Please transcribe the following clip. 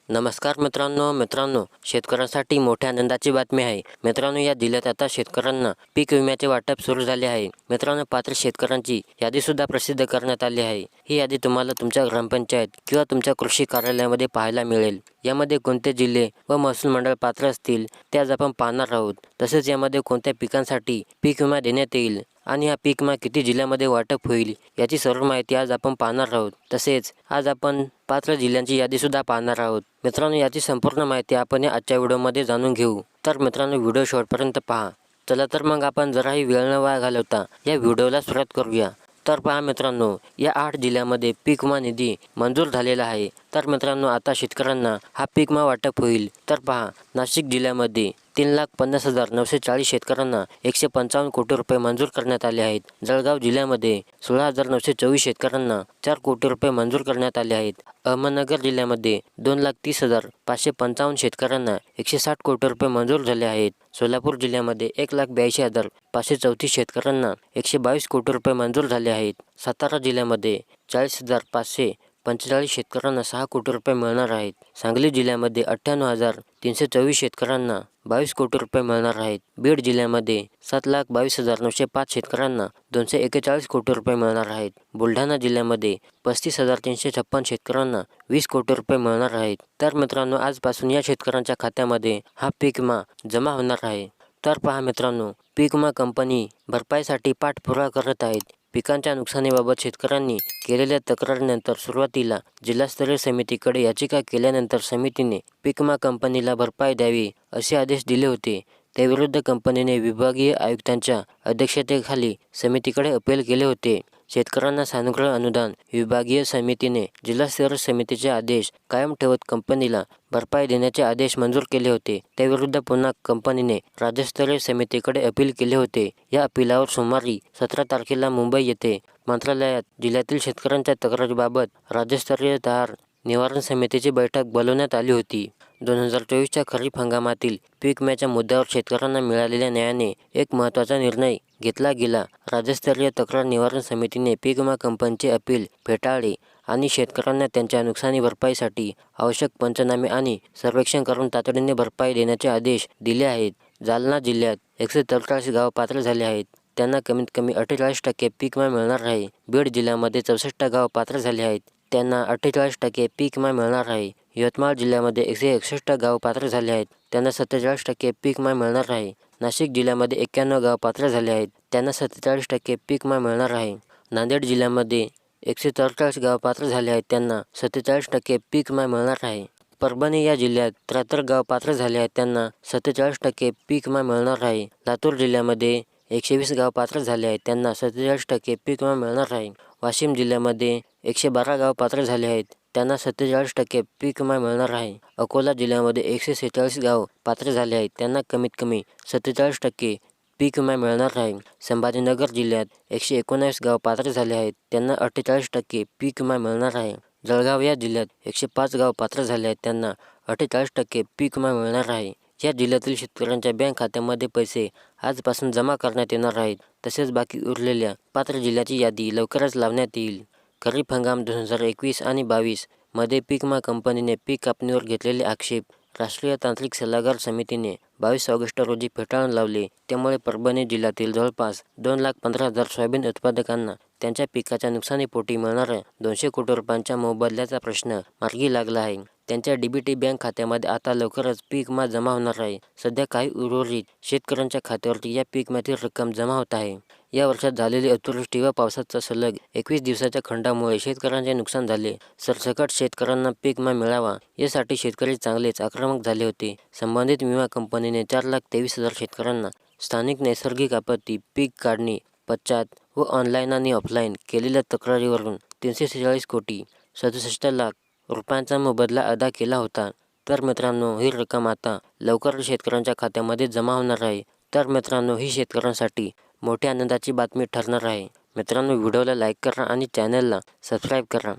नमस्कार मित्रांनो, शेतकऱ्यांसाठी मोठ्या आनंदाची बातमी आहे. मित्रांनो, या जिल्ह्यात आता शेतकऱ्यांना पीक विम्याचे वाटप सुरू झाले आहे. मित्रांनो, पात्र शेतकऱ्यांची यादी सुद्धा प्रसिद्ध करण्यात आली आहे. ही यादी तुम्हाला तुमच्या ग्रामपंचायत किंवा तुमच्या कृषी कार्यालयामध्ये पाहायला मिळेल. यामध्ये कोणते जिल्हे व महसूल मंडळ पात्र असतील ते आज आपण पाहणार आहोत. तसेच यामध्ये कोणत्या पिकांसाठी पीक विमा देण्यात येईल आणि हा पीक विमा किती जिल्ह्यामध्ये वाटप होईल याची सर्व माहिती आज आपण पाहणार आहोत. तसेच आज आपण पात्र जिल्ह्यांची यादी सुद्धा पाहणार आहोत. मित्रांनो, याची संपूर्ण माहिती आपण या आजच्या व्हिडिओमध्ये जाणून घेऊ. तर मित्रांनो, व्हिडिओ शेवटपर्यंत पहा. चला तर मग आपण जराही वेळ न वाया घालवता या व्हिडिओला सुरुवात करूया. तर पहा मित्रांनो, या 8 जिल्ह्यामध्ये पीक विमा निधी मंजूर झालेला आहे. तर मित्रांनो, आता शेतकऱ्यांना हा पीक विमा वाटप होईल. तर पहा, नाशिक जिल्ह्यामध्ये 3,50,940 शेतकऱ्यांना 155 कोटी रुपये मंजूर करण्यात आले आहेत. जळगाव जिल्ह्यामध्ये 16,924 शेतकऱ्यांना 4 कोटी रुपये मंजूर करण्यात आले आहेत. अहमदनगर जिल्ह्यामध्ये 2,30,555 शेतकऱ्यांना 160 कोटी रुपये मंजूर झाले आहेत. सोलापूर जिल्ह्यामध्ये 1,82,534 शेतकऱ्यांना 122 कोटी रुपये मंजूर झाले आहेत. सातारा जिल्ह्यामध्ये 40,545 शेतकऱ्यांना 6 कोटी रुपये मिळणार आहेत. सांगली जिल्ह्यामध्ये 98,324 शेतकऱ्यांना 22 कोटी रुपये मिळणार आहेत. बीड जिल्ह्यामध्ये 7,22,905 शेतकऱ्यांना 241 कोटी रुपये मिळणार आहेत. बुलढाणा जिल्ह्यामध्ये 35,356 शेतकऱ्यांना 20 कोटी रुपये मिळणार आहेत. तर मित्रांनो, आजपासून या शेतकऱ्यांच्या खात्यामध्ये हा पीक विमा जमा होणार आहे. तर पहा मित्रांनो, पीक विमा कंपनी भरपाईसाठी पाठपुरावा करत आहेत. पिकांच्या नुकसानीबाबत शेतकऱ्यांनी केलेल्या तक्रारीनंतर सुरुवातीला जिल्हास्तरीय समितीकडे याचिका केल्यानंतर समितीने पीक विमा कंपनीला भरपाई द्यावी असे आदेश दिले होते. त्याविरुद्ध कंपनीने विभागीय आयुक्तांच्या अध्यक्षतेखाली समितीकडे अपील केले होते. शेतकऱ्यांना सानुग्रह अनुदान विभागीय समितीने जिल्हास्तरीय समितीचे आदेश कायम ठेवत कंपनीला भरपाई देण्याचे आदेश मंजूर केले होते. त्याविरुद्ध पुन्हा कंपनीने राज्यस्तरीय समितीकडे अपील केले होते. या अपिलावर सोमवारी 17 तारखेला मुंबई येथे मंत्रालयात जिल्ह्यातील शेतकऱ्यांच्या तक्रारीबाबत राज्यस्तरीय तहार निवारण समितीची बैठक बोलवण्यात आली होती. 2024च्या खरीप हंगामातील पीक विम्याच्या मुद्द्यावर शेतकऱ्यांना मिळालेल्या न्यायाने एक महत्त्वाचा निर्णय घेतला गेला. राज्यस्तरीय तक्रार निवारण समितीने पीक विमा कंपनीचे अपील फेटाळले आणि शेतकऱ्यांना त्यांच्या नुकसानी भरपाईसाठी आवश्यक पंचनामे आणि सर्वेक्षण करून तातडीने भरपाई देण्याचे आदेश दिले आहेत. जालना जिल्ह्यात 143 गाव पात्र झाले आहेत. त्यांना कमीत कमी 48% पीक विमा मिळणार आहे. बीड जिल्ह्यामध्ये 64 गाव पात्र झाले आहेत. त्यांना 48% पीक विमा मिळणार आहे. यवतमाळ जिल्ह्यामध्ये 161 गाव पात्र झाले आहेत. त्यांना 47% पीक विमा मिळणार आहे. नाशिक जिल्ह्यामध्ये 91 गाव पात्र झाले आहेत. त्यांना 47% पीक विमा मिळणार आहे. नांदेड जिल्ह्यामध्ये 144 गाव पात्र झाले आहेत. त्यांना 47% पीक विमा मिळणार आहे. परभणी या जिल्ह्यात 73 गाव पात्र झाले आहेत. त्यांना 47% पीक विमा मिळणार आहे. लातूर जिल्ह्यामध्ये 120 गाव पात्र झाले आहेत. त्यांना 47% पीक विमा मिळणार आहे. वाशिम जिल्ह्यामध्ये 112 गाव पात्र झाले आहेत. त्यांना 47% पीक विमा मिळणार आहे. अकोला जिल्ह्यामध्ये 146 गाव पात्र झाले आहेत. त्यांना कमीत कमी 47% पीक विमा मिळणार आहे. संभाजीनगर जिल्ह्यात 119 गाव पात्र झाले आहेत. त्यांना 48% पीक विमा मिळणार आहे. जळगाव या जिल्ह्यात 105 गाव पात्र झाले आहेत. त्यांना 48% पीक विमा मिळणार आहे. या जिल्ह्यातील शेतकऱ्यांच्या बँक खात्यामध्ये पैसे आजपासून जमा करण्यात येणार आहेत. तसेच बाकी उरलेल्या पात्र जिल्ह्याची यादी लवकरच लावण्यात येईल. खरीप हंगाम 2021 आणि 22 मध्ये पीक विमा कंपनीने पीक कापणीवर घेतलेले आक्षेप राष्ट्रीय तांत्रिक सल्लागार समितीने 22 ऑगस्ट रोजी फेटाळून लावले. त्यामुळे परभणी जिल्ह्यातील जवळपास 2,15,000 सोयाबीन उत्पादकांना त्यांच्या पिकाच्या नुकसानीपोटी मिळणाऱ्या 200 कोटी रुपयांच्या मोबदल्याचा प्रश्न मार्गी लागला आहे. त्यांच्या डीबीटी बँक खात्यामध्ये आता लवकरच पीक विमा जमा होणार आहे. सध्या काही उर्वरित शेतकऱ्यांच्या खात्यावरती या पीक विम्यातील रक्कम जमा होत आहे. या वर्षात झालेली अतिवृष्टी व पावसाचा सलग 21 दिवसाच्या खंडामुळे शेतकऱ्यांचे नुकसान झाले. सरसकट शेतकऱ्यांना पीक विमा मिळावा यासाठी शेतकरी चांगलेच आक्रमक झाले होते. संबंधित विमा कंपनीने 4,23,000 शेतकऱ्यांना स्थानिक नैसर्गिक आपत्ती, पीक काढणी पश्चात व ऑनलाईन आणि ऑफलाईन केलेल्या तक्रारीवरून 346 कोटी 67 लाख रुपयांचा मोबदला अदा केला होता. तर मित्रांनो, ही रक्कम आता लवकरच शेतकऱ्यांच्या खात्यामध्ये जमा होणार आहे. तर मित्रांनो, ही शेतकऱ्यांसाठी मोठ्या आनंदाची बातमी ठरणार आहे. मित्रांनो, व्हिडिओला लाईक करा आणि चॅनलला सबस्क्राईब करा.